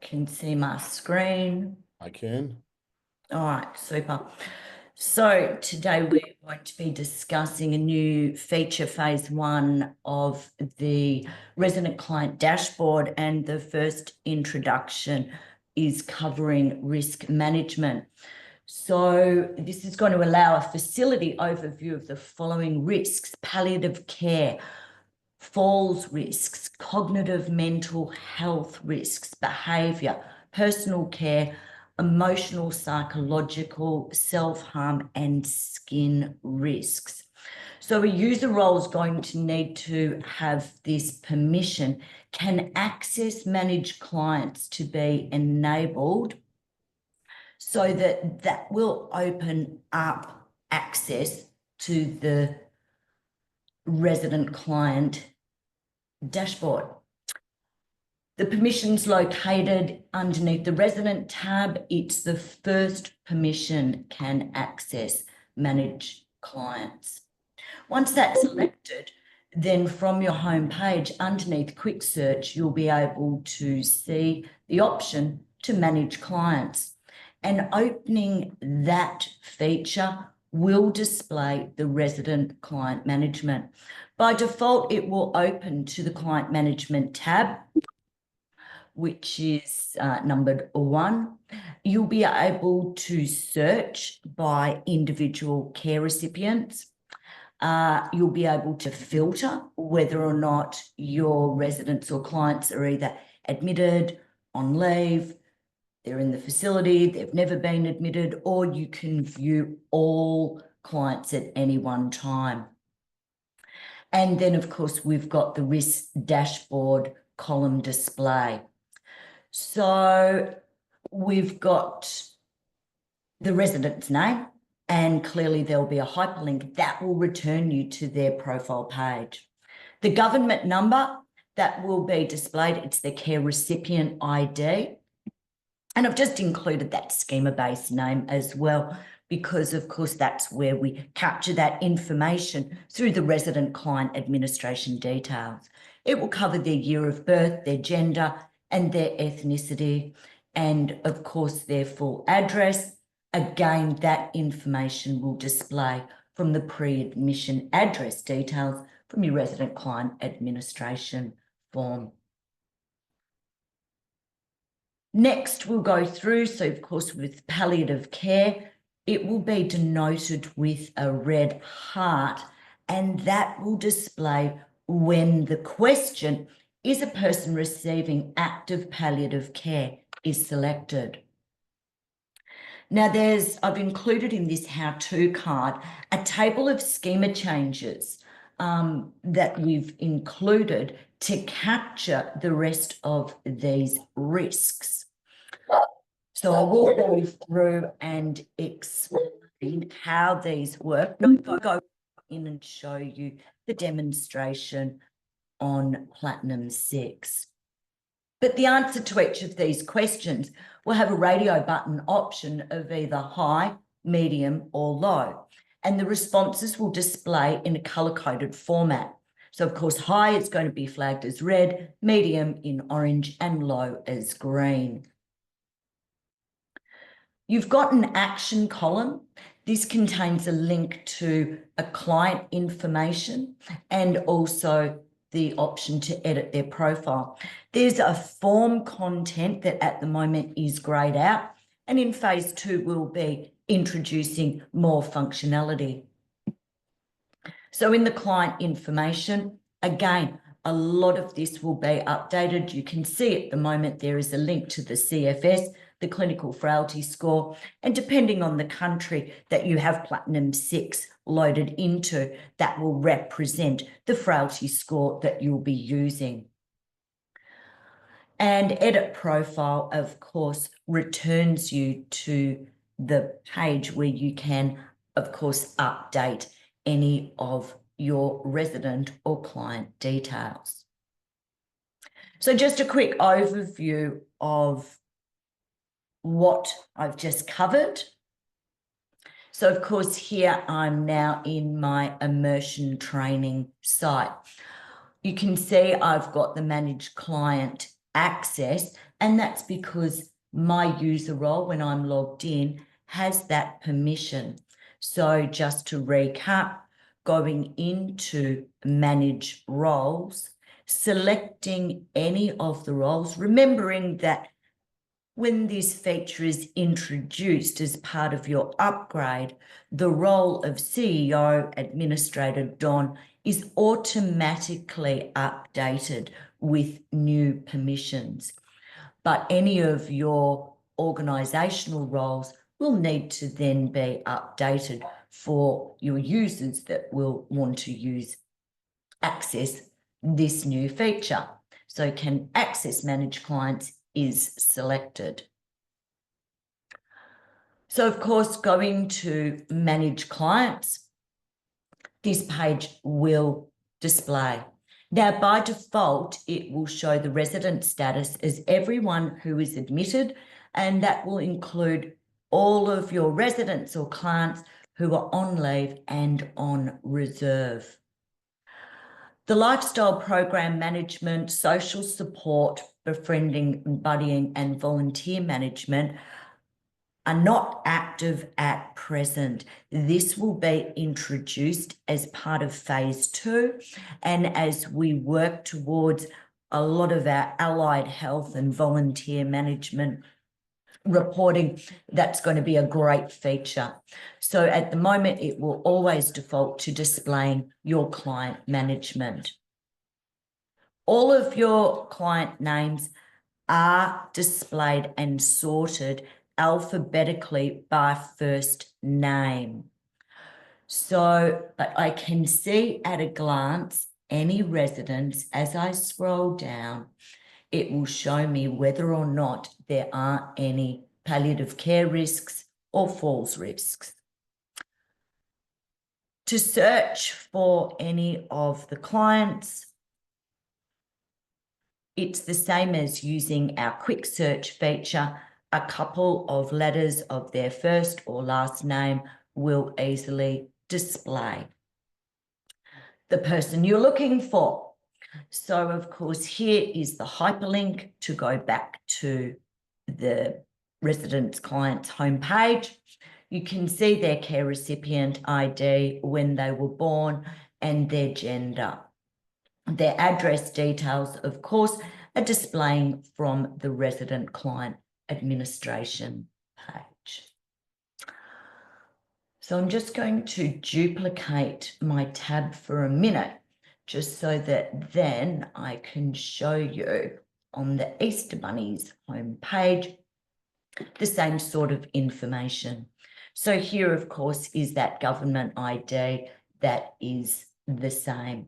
can see my screen. I can. All right, super. So today we're going to be discussing a new feature, phase 1 of the resident client dashboard, and the first introduction is covering risk management. So this is going to allow a facility overview of the following risks: palliative care, falls risks, cognitive mental health risks, behaviour, personal care, emotional, psychological, self-harm, and skin risks. So a user role is going to need to have this permission. Can access manage clients to be enabled so that that will open up access to the resident client dashboard. The permission's located underneath the resident tab. It's the first permission: can access manage clients. Once that's selected, then from your home page underneath quick search, you'll be able to see the option to manage clients, and opening that feature will display the resident client management. By default, it will open to the client management tab, which is numbered 1. You'll be able to search by individual care recipients. You'll be able to filter whether or not your residents or clients are either admitted, on leave, they're in the facility, they've never been admitted, or you can view all clients at any one time. And then, of course, we've got the risk dashboard column display. So we've got the resident's name, and clearly there'll be a hyperlink that will return you to their profile page. The government number that will be displayed, it's the care recipient ID. And I've just included that schema-based name as well, because of course that's where we capture that information through the resident client administration details. It will cover their year of birth, their gender, and their ethnicity, and of course their full address. Again, that information will display from the pre-admission address details from your resident client administration form. Next, we'll go through, so of course with palliative care, it will be denoted with a red heart, and that will display when the question, is a person receiving active palliative care, is selected. Now I've included in this how-to card a table of schema changes that we've included to capture the rest of these risks. So I will go through and explain how these work. I'll go in and show you the demonstration on Platinum6. But the answer to each of these questions will have a radio button option of either high, medium, or low. And the responses will display in a color-coded format. So of course, high is going to be flagged as red, medium in orange, and low as green. You've got an action column. This contains a link to a client information and also the option to edit their profile. There's a form content that at the moment is grayed out, and in phase 2 we'll be introducing more functionality. So in the client information, again, a lot of this will be updated. You can see at the moment there is a link to the CFS, the clinical frailty score, and depending on the country that you have Platinum6 loaded into, that will represent the frailty score that you'll be using. And edit profile, of course, returns you to the page where you can, of course, update any of your resident or client details. So just a quick overview of what I've just covered. So of course here I'm now in my immersion training site. You can see I've got the managed client access, and that's because my user role, when I'm logged in, has that permission. So just to recap, going into manage roles, selecting any of the roles, remembering that when this feature is introduced as part of your upgrade, the role of CEO, Administrator Don, is automatically updated with new permissions. But any of your organisational roles will need to then be updated for your users that will want to access this new feature. So can access manage clients is selected. So of course, going to manage clients, this page will display. Now, by default, it will show the resident status as everyone who is admitted, and that will include all of your residents or clients who are on leave and on reserve. The lifestyle program management, social support, befriending, buddying, and volunteer management are not active at present. This will be introduced as part of phase 2, and as we work towards a lot of our allied health and volunteer management reporting, that's going to be a great feature. So at the moment, it will always default to displaying your client management. All of your client names are displayed and sorted alphabetically by first name. So I can see at a glance any residents. As I scroll down, it will show me whether or not there are any palliative care risks or falls risks. To search for any of the clients, it's the same as using our quick search feature. A couple of letters of their first or last name will easily display the person you're looking for. So of course, here is the hyperlink to go back to the resident's client's homepage. You can see their care recipient ID, when they were born, and their gender. Their address details, of course, are displaying from the resident client administration page. So I'm just going to duplicate my tab for a minute, just so that then I can show you on the Easter Bunny's homepage the same sort of information. So here, of course, is that government ID that is the same.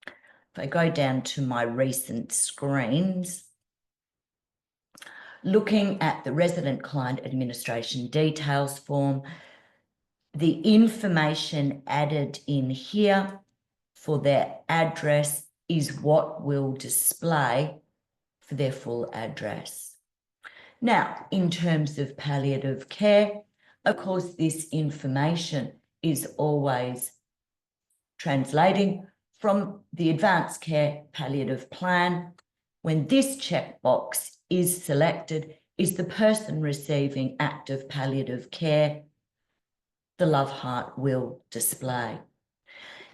If I go down to my recent screens, looking at the resident client administration details form, the information added in here for their address is what will display for their full address. Now, in terms of palliative care, of course, this information is always translating from the advanced care palliative plan. When this checkbox is selected, is the person receiving active palliative care, the love heart will display.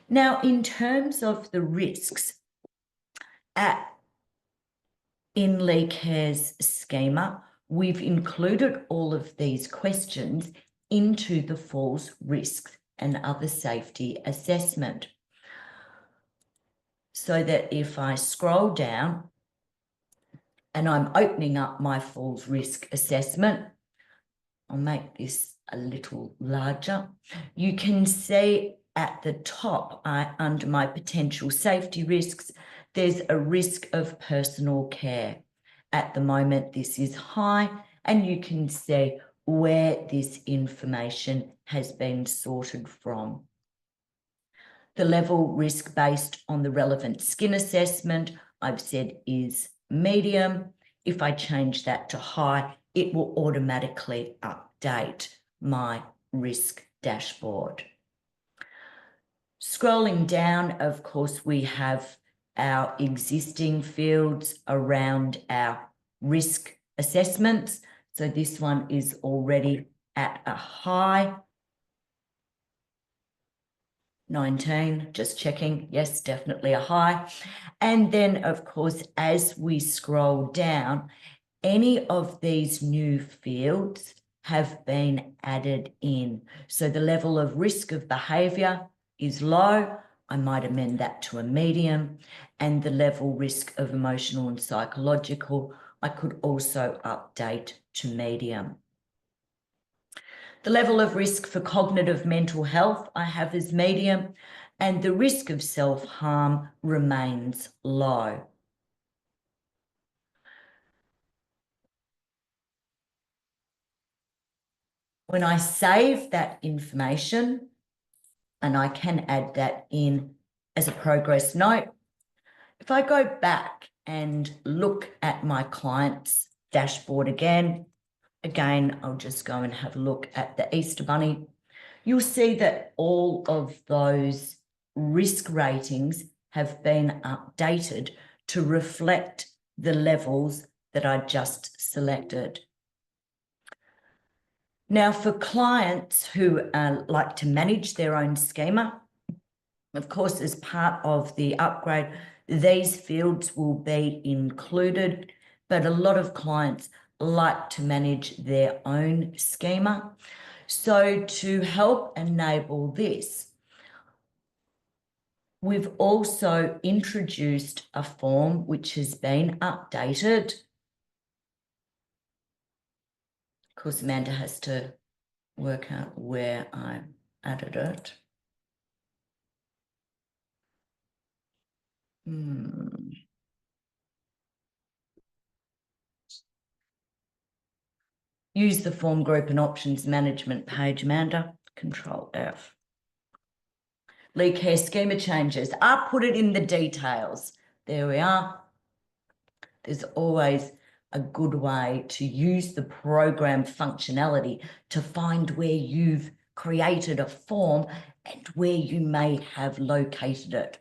Now, in terms of the risks, in Leecare's schema, we've included all of these questions into the falls risks and other safety assessment. So that if I scroll down and I'm opening up my falls risk assessment, I'll make this a little larger. You can see at the top, under my potential safety risks, there's a risk of personal care. At the moment, this is high, and you can see where this information has been sorted from. The level risk based on the relevant skin assessment, I've said, is medium. If I change that to high, it will automatically update my risk dashboard. Scrolling down, of course, we have our existing fields around our risk assessments. So this one is already at a high. 19, just checking. Yes, definitely a high. And then, of course, as we scroll down, any of these new fields have been added in. So the level of risk of behaviour is low. I might amend that to a medium. And the level risk of emotional and psychological, I could also update to medium. The level of risk for cognitive mental health I have as medium, and the risk of self-harm remains low. When I save that information, and I can add that in as a progress note, if I go back and look at my client's dashboard again, I'll just go and have a look at the Easter Bunny. You'll see that all of those risk ratings have been updated to reflect the levels that I just selected. Now, for clients who like to manage their own schema, of course, as part of the upgrade, these fields will be included, but a lot of clients like to manage their own schema. So to help enable this, we've also introduced a form which has been updated. Of course, Amanda has to work out where I added it. Use the form group and options management page, Amanda. Control F. Leecare schema changes. I'll put it in the details. There we are. There's always a good way to use the program functionality to find where you've created a form and where you may have located it.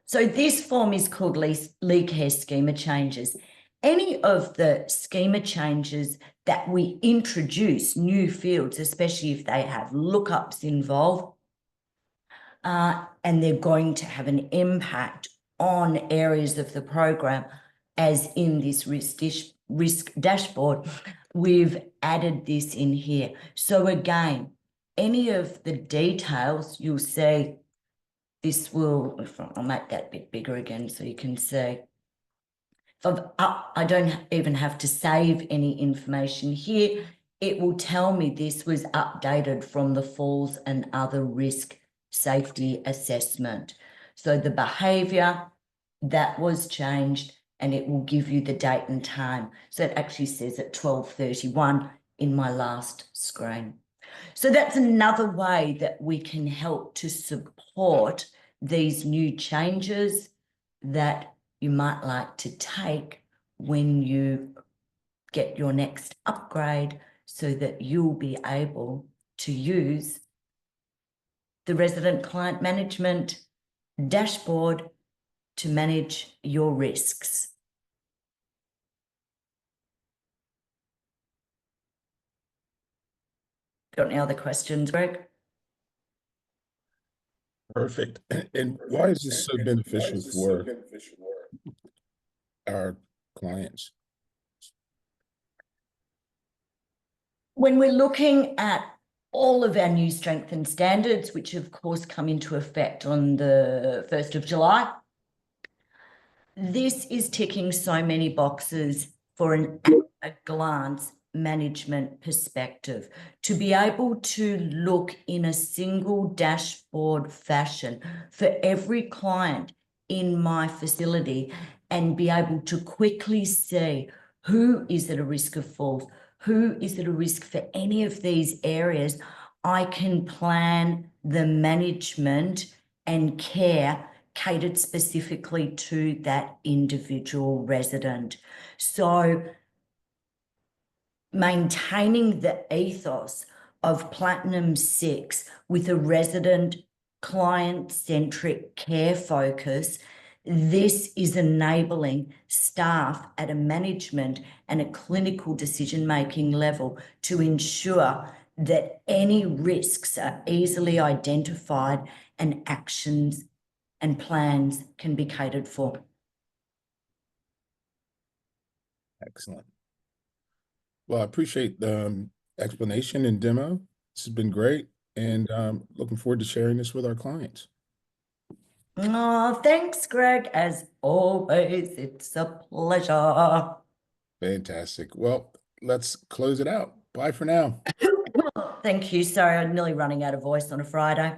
So this form is called Leecare schema changes. Any of the schema changes that we introduce, new fields, especially if they have lookups involved, and they're going to have an impact on areas of the program, as in this risk dashboard, we've added this in here. So again, any of the details you'll see, this will, I'll make that a bit bigger again so you can see. I don't even have to save any information here. It will tell me this was updated from the falls and other risk safety assessment. So the behaviour, that was changed, and it will give you the date and time. So it actually says at 12:31 in my last screen. So that's another way that we can help to support these new changes that you might like to take when you get your next upgrade, so that you'll be able to use the resident client management dashboard to manage your risks. Got any other questions, Greg? Perfect. And why is this so beneficial for our clients? When we're looking at all of our new strengthened standards, which of course come into effect on the 1st of July, this is ticking so many boxes for a glance management perspective, to be able to look in a single dashboard fashion for every client in my facility and be able to quickly see who is at a risk of falls, who is at a risk for any of these areas. I can plan the management and care catered specifically to that individual resident. So maintaining the ethos of Platinum6 with a resident client-centric care focus, This is enabling staff at a management and a clinical decision-making level to ensure that any risks are easily identified and actions and plans can be catered for. Excellent. Well, I appreciate the explanation and demo. This has been great, and looking forward to sharing this with our clients. Oh, thanks, Greg. As always, it's a pleasure. Fantastic. Well, let's close it out. Bye for now. Thank you. Sorry, I'm nearly running out of voice on a Friday.